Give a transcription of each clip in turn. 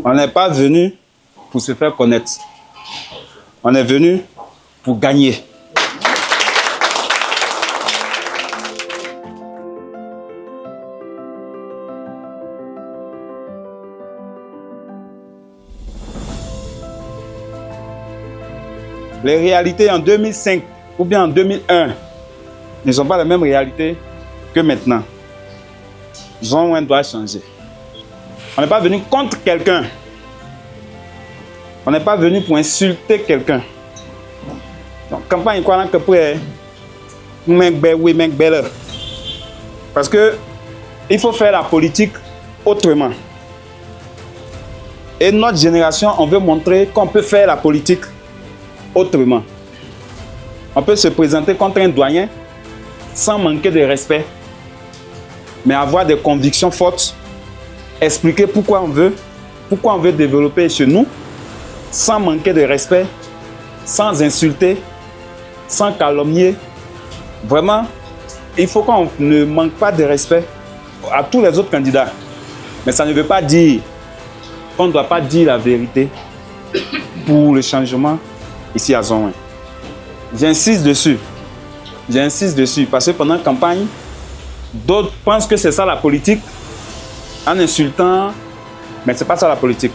On n'est pas venu pour se faire connaître. On est venu pour gagner. Les réalités en 2005 ou bien en 2001 ne sont pas les mêmes réalités que maintenant. On doit changer. On n'est pas venu contre quelqu'un. On n'est pas venu pour insulter quelqu'un. Donc, campagne quoi que près, parce que il faut faire la politique autrement. Et notre génération, on veut montrer qu'on peut faire la politique autrement. On peut se présenter contre un doyen sans manquer de respect, mais avoir des convictions fortes, expliquer pourquoi on veut développer chez nous, sans manquer de respect, sans insulter, sans calomnier. Vraiment, il faut qu'on ne manque pas de respect à tous les autres candidats. Mais ça ne veut pas dire qu'on ne doit pas dire la vérité pour le changement ici à Zonwin. J'insiste dessus. Parce que pendant la campagne, d'autres pensent que c'est ça la politique, en insultant, mais ce n'est pas ça la politique.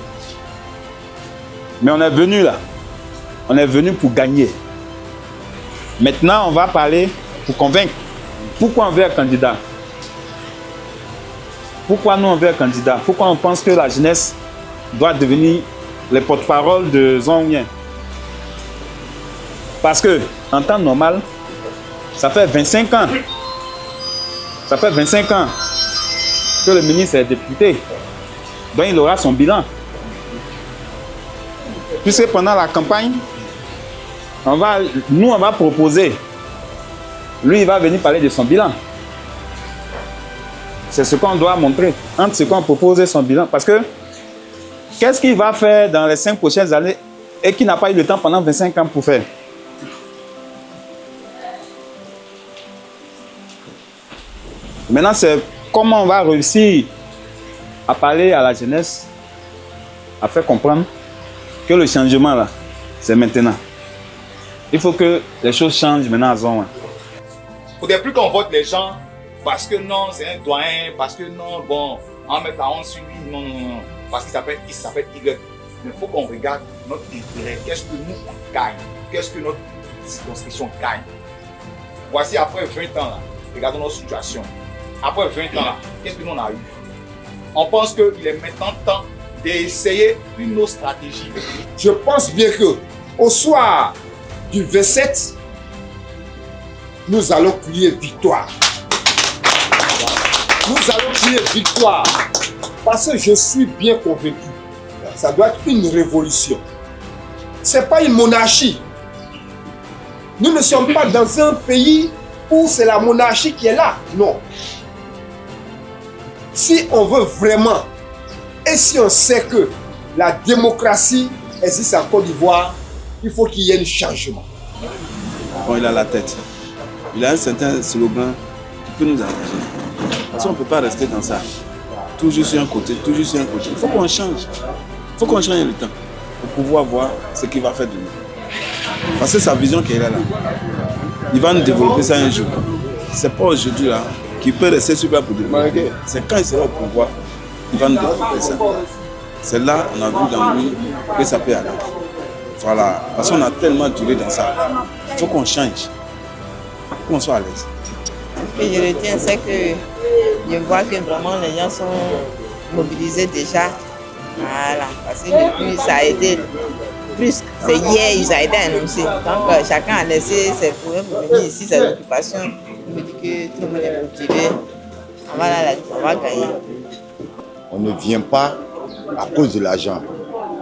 Mais on est venu là, on est venu pour gagner. Maintenant, on va parler pour convaincre. Pourquoi on veut un candidat? Pourquoi nous on veut un candidat? Pourquoi on pense que la jeunesse doit devenir les porte-parole de Zonwin? Parce que, en temps normal, ça fait 25 ans. Ça fait 25 ans que le ministre est député. Donc il aura son bilan. Puisque pendant la campagne, on va proposer. Lui, il va venir parler de son bilan. C'est ce qu'on doit montrer. Entre ce qu'on propose et son bilan. Parce que, qu'est-ce qu'il va faire dans les 5 prochaines années et qu'il n'a pas eu le temps pendant 25 ans pour faire? Maintenant, c'est comment on va réussir à parler à la jeunesse, à faire comprendre que le changement, là, c'est maintenant. Il faut que les choses changent maintenant à Zonwin. Il ne faudrait plus qu'on vote les gens parce que non, c'est un doyen, parce que non, bon, on met la honte sur lui, non, parce qu'il s'appelle Y. Il faut qu'on regarde notre intérêt. Qu'est-ce que nous, on gagne? Qu'est-ce que notre circonscription gagne? Voici après 20 ans, là, regardons notre situation. Après 20 ans, qu'est-ce que nous on a eu? On pense qu'il est maintenant temps d'essayer une autre stratégie. Je pense bien que au soir du 27, nous allons crier victoire. Nous allons crier victoire. Parce que je suis bien convaincu. Ça doit être une révolution. Ce n'est pas une monarchie. Nous ne sommes pas dans un pays où c'est la monarchie qui est là. Non. Si on veut vraiment, et si on sait que la démocratie existe en Côte d'Ivoire, il faut qu'il y ait un changement. Bon, il a la tête. Il a un certain slogan qui peut nous engager. Parce qu'on ne peut pas rester dans ça. Toujours sur un côté, toujours sur un côté. Il faut qu'on change. Il faut qu'on change le temps pour pouvoir voir ce qu'il va faire de nous. Parce que sa vision qu'il a là, il va nous développer ça un jour. C'est pas aujourd'hui là qu'il peut rester super pour développer. C'est quand il sera au pouvoir, il va nous développer ça. C'est là on a vu dans lui que ça peut aller. Voilà, parce qu'on a tellement duré dans ça. Il faut qu'on change. Il faut qu'on soit à l'aise. Ce que je retiens, c'est que je vois que vraiment les gens sont mobilisés déjà. Voilà, parce que depuis ça a été plus, c'est hier, ils ont été annoncés. Donc chacun a laissé ses problèmes pour venir ici, ses occupations. Je me dis que tout le monde est motivé. On va gagner. On ne vient pas à cause de l'argent.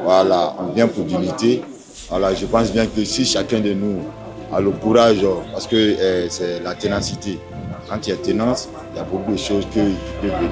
Voilà, on vient pour l'unité. Voilà, je pense bien que si chacun de nous a le courage, parce que c'est la ténacité. Quand il y a ténance, il y a beaucoup de choses qui peuvent venir.